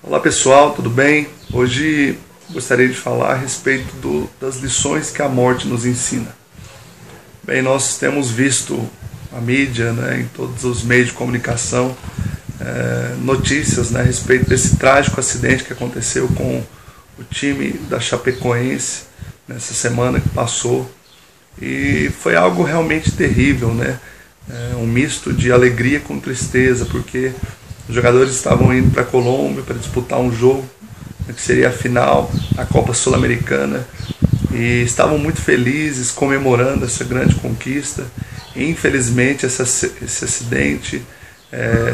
Olá pessoal, tudo bem? Hoje gostaria de falar a respeito das lições que a morte nos ensina. Bem, nós temos visto a mídia, em todos os meios de comunicação, notícias a respeito desse trágico acidente que aconteceu com o time da Chapecoense nessa semana que passou. E foi algo realmente terrível, um misto de alegria com tristeza, porque os jogadores estavam indo para a Colômbia para disputar um jogo que seria a final da Copa Sul-Americana e estavam muito felizes, comemorando essa grande conquista. E, infelizmente, esse acidente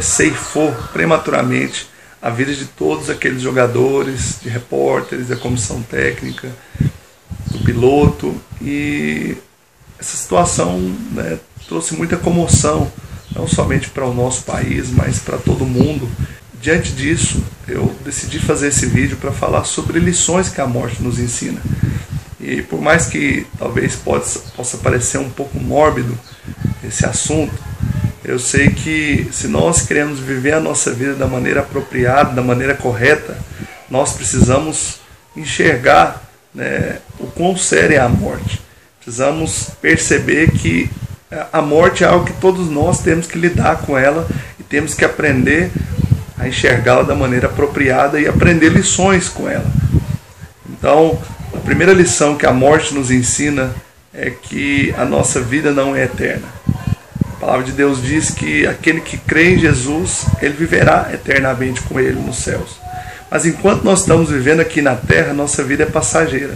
ceifou prematuramente a vida de todos aqueles jogadores, de repórteres, da comissão técnica, do piloto. E essa situação trouxe muita comoção, não somente para o nosso país, mas para todo mundo. Diante disso, eu decidi fazer esse vídeo para falar sobre lições que a morte nos ensina. E por mais que talvez possa parecer um pouco mórbido esse assunto, eu sei que se nós queremos viver a nossa vida da maneira apropriada, da maneira correta, nós precisamos enxergar o quão séria é a morte. Precisamos perceber que a morte é algo que todos nós temos que lidar com ela e temos que aprender a enxergá-la da maneira apropriada e aprender lições com ela. Então, a primeira lição que a morte nos ensina é que a nossa vida não é eterna. A palavra de Deus diz que aquele que crê em Jesus, ele viverá eternamente com ele nos céus. Mas enquanto nós estamos vivendo aqui na terra, a nossa vida é passageira.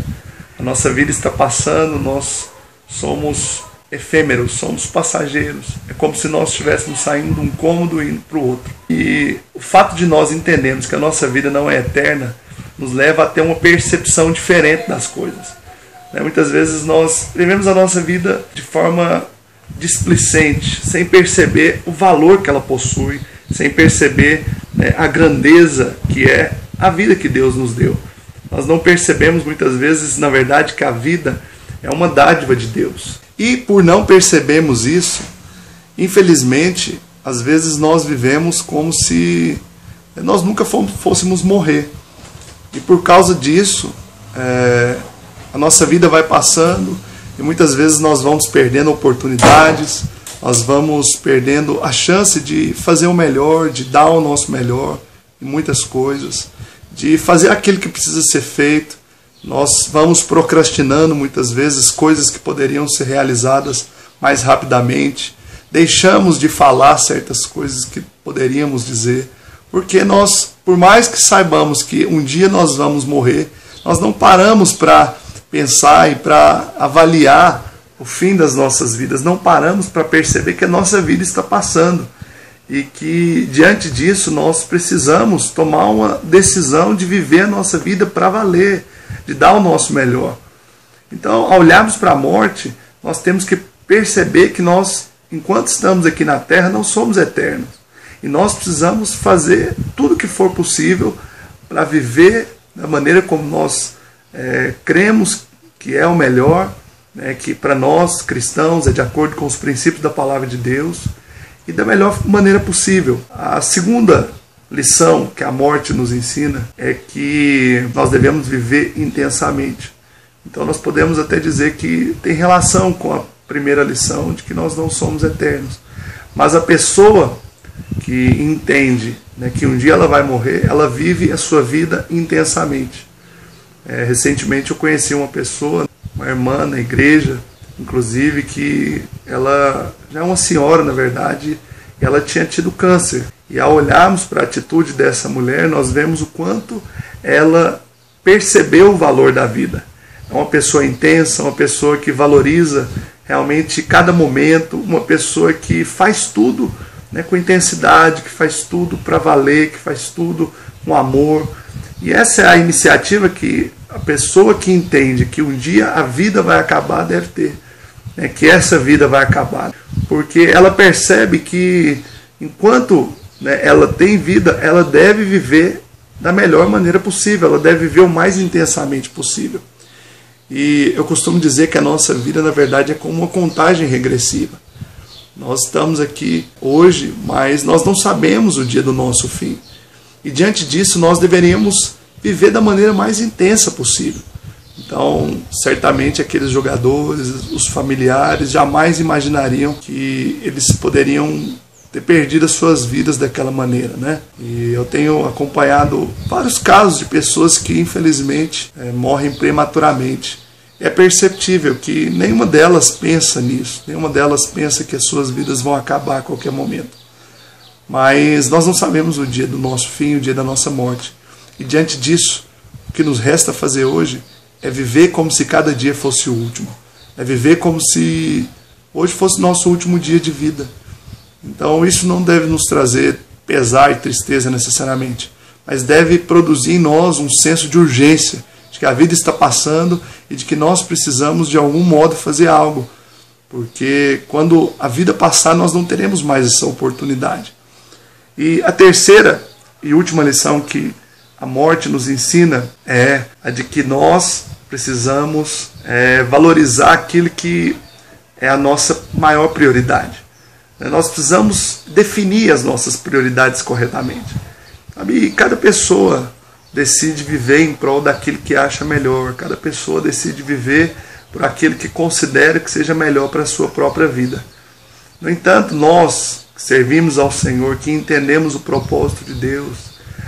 A nossa vida está passando, nós somos efêmeros, somos passageiros. É como se nós estivéssemos saindo de um cômodo e indo para o outro. E o fato de nós entendermos que a nossa vida não é eterna nos leva a ter uma percepção diferente das coisas. Muitas vezes nós vivemos a nossa vida de forma displicente, sem perceber o valor que ela possui, sem perceber a grandeza que é a vida que Deus nos deu. Nós não percebemos muitas vezes, na verdade, que a vida é uma dádiva de Deus. E por não percebermos isso, infelizmente, às vezes nós vivemos como se nós nunca fôssemos morrer. E por causa disso, a nossa vida vai passando e muitas vezes nós vamos perdendo oportunidades, nós vamos perdendo a chance de fazer o melhor, de dar o nosso melhor em muitas coisas, de fazer aquilo que precisa ser feito. Nós vamos procrastinando muitas vezes coisas que poderiam ser realizadas mais rapidamente. Deixamos de falar certas coisas que poderíamos dizer, porque nós, por mais que saibamos que um dia nós vamos morrer, nós não paramos para pensar e para avaliar o fim das nossas vidas. Não paramos para perceber que a nossa vida está passando e que, diante disso, nós precisamos tomar uma decisão de viver a nossa vida para valer, de dar o nosso melhor. Então, ao olharmos para a morte, nós temos que perceber que nós, enquanto estamos aqui na Terra, não somos eternos. E nós precisamos fazer tudo o que for possível para viver da maneira como nós cremos que é o melhor, que para nós, cristãos, é de acordo com os princípios da Palavra de Deus, e da melhor maneira possível. A segunda lição que a morte nos ensina é que nós devemos viver intensamente. Então nós podemos até dizer que tem relação com a primeira lição de que nós não somos eternos. Mas a pessoa que entende que um dia ela vai morrer, ela vive a sua vida intensamente. Recentemente eu conheci uma pessoa, uma irmã na igreja, inclusive, que ela já é uma senhora, na verdade, e ela tinha tido câncer. E ao olharmos para a atitude dessa mulher, nós vemos o quanto ela percebeu o valor da vida. É uma pessoa intensa, uma pessoa que valoriza realmente cada momento, uma pessoa que faz tudo com intensidade, que faz tudo para valer, que faz tudo com amor. E essa é a iniciativa que a pessoa que entende que um dia a vida vai acabar deve ter. Que essa vida vai acabar. Porque ela percebe que enquanto ela tem vida, ela deve viver da melhor maneira possível, ela deve viver o mais intensamente possível. E eu costumo dizer que a nossa vida, na verdade, é como uma contagem regressiva. Nós estamos aqui hoje, mas nós não sabemos o dia do nosso fim. E diante disso nós deveríamos viver da maneira mais intensa possível. Então, certamente aqueles jogadores, os familiares, jamais imaginariam que eles poderiam ter perdido as suas vidas daquela maneira, né? E eu tenho acompanhado vários casos de pessoas que infelizmente morrem prematuramente. É perceptível que nenhuma delas pensa nisso, nenhuma delas pensa que as suas vidas vão acabar a qualquer momento. Mas nós não sabemos o dia do nosso fim, o dia da nossa morte. E diante disso, o que nos resta fazer hoje é viver como se cada dia fosse o último. É viver como se hoje fosse nosso último dia de vida. Então isso não deve nos trazer pesar e tristeza necessariamente, mas deve produzir em nós um senso de urgência, de que a vida está passando e de que nós precisamos de algum modo fazer algo, porque quando a vida passar nós não teremos mais essa oportunidade. E a terceira e última lição que a morte nos ensina é a de que nós precisamos valorizar aquilo que é a nossa maior prioridade. Nós precisamos definir as nossas prioridades corretamente. E cada pessoa decide viver em prol daquilo que acha melhor. Cada pessoa decide viver por aquilo que considera que seja melhor para a sua própria vida. No entanto, nós que servimos ao Senhor, que entendemos o propósito de Deus,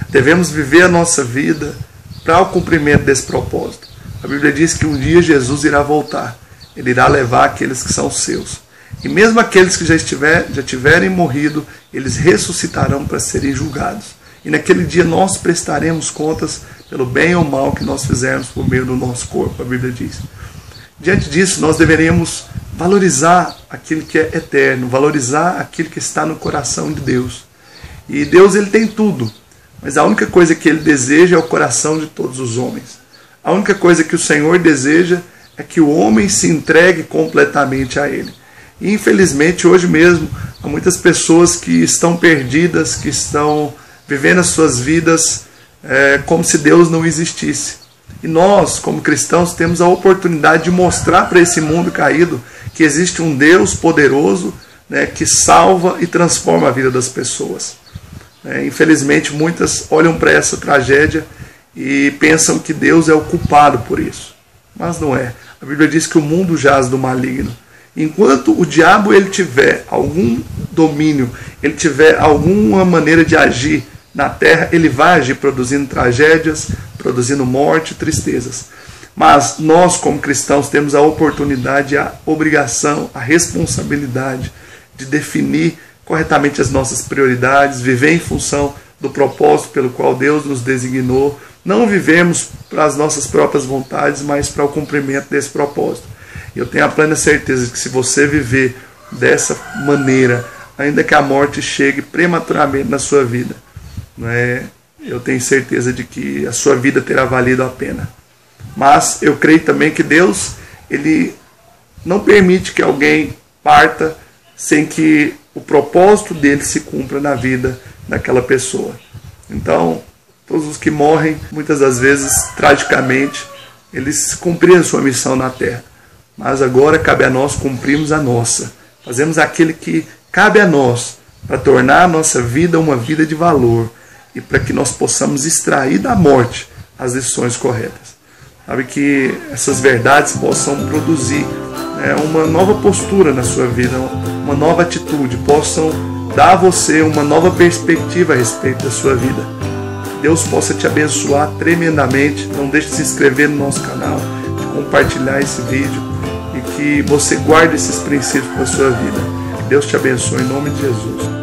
devemos viver a nossa vida para o cumprimento desse propósito. A Bíblia diz que um dia Jesus irá voltar. Ele irá levar aqueles que são seus. E mesmo aqueles que já tiverem morrido, eles ressuscitarão para serem julgados. E naquele dia nós prestaremos contas pelo bem ou mal que nós fizermos por meio do nosso corpo, a Bíblia diz. Diante disso, nós deveríamos valorizar aquilo que é eterno, valorizar aquilo que está no coração de Deus. E Deus, ele tem tudo, mas a única coisa que ele deseja é o coração de todos os homens. A única coisa que o Senhor deseja é que o homem se entregue completamente a ele. E infelizmente hoje mesmo há muitas pessoas que estão perdidas, que estão vivendo as suas vidas como se Deus não existisse. E nós, como cristãos, temos a oportunidade de mostrar para esse mundo caído que existe um Deus poderoso, né, que salva e transforma a vida das pessoas. Infelizmente muitas olham para essa tragédia e pensam que Deus é o culpado por isso. Mas não é. A Bíblia diz que o mundo jaz do maligno. Enquanto o diabo ele tiver algum domínio, ele tiver alguma maneira de agir na terra, ele vai agir produzindo tragédias, produzindo morte, tristezas. Mas nós, como cristãos, temos a oportunidade, a obrigação, a responsabilidade de definir corretamente as nossas prioridades, viver em função do propósito pelo qual Deus nos designou. Não vivemos para as nossas próprias vontades, mas para o cumprimento desse propósito. Eu tenho a plena certeza de que se você viver dessa maneira, ainda que a morte chegue prematuramente na sua vida, eu tenho certeza de que a sua vida terá valido a pena. Mas eu creio também que Deus, ele não permite que alguém parta sem que o propósito dele se cumpra na vida daquela pessoa. Então, todos os que morrem, muitas das vezes, tragicamente, eles cumpriram sua missão na terra. Mas agora cabe a nós cumprirmos a nossa. Fazemos aquilo que cabe a nós para tornar a nossa vida uma vida de valor e para que nós possamos extrair da morte as lições corretas. Sabe, que essas verdades possam produzir uma nova postura na sua vida, uma nova atitude, possam dar a você uma nova perspectiva a respeito da sua vida. Que Deus possa te abençoar tremendamente. Não deixe de se inscrever no nosso canal, de compartilhar esse vídeo e que você guarde esses princípios para a sua vida. Que Deus te abençoe em nome de Jesus.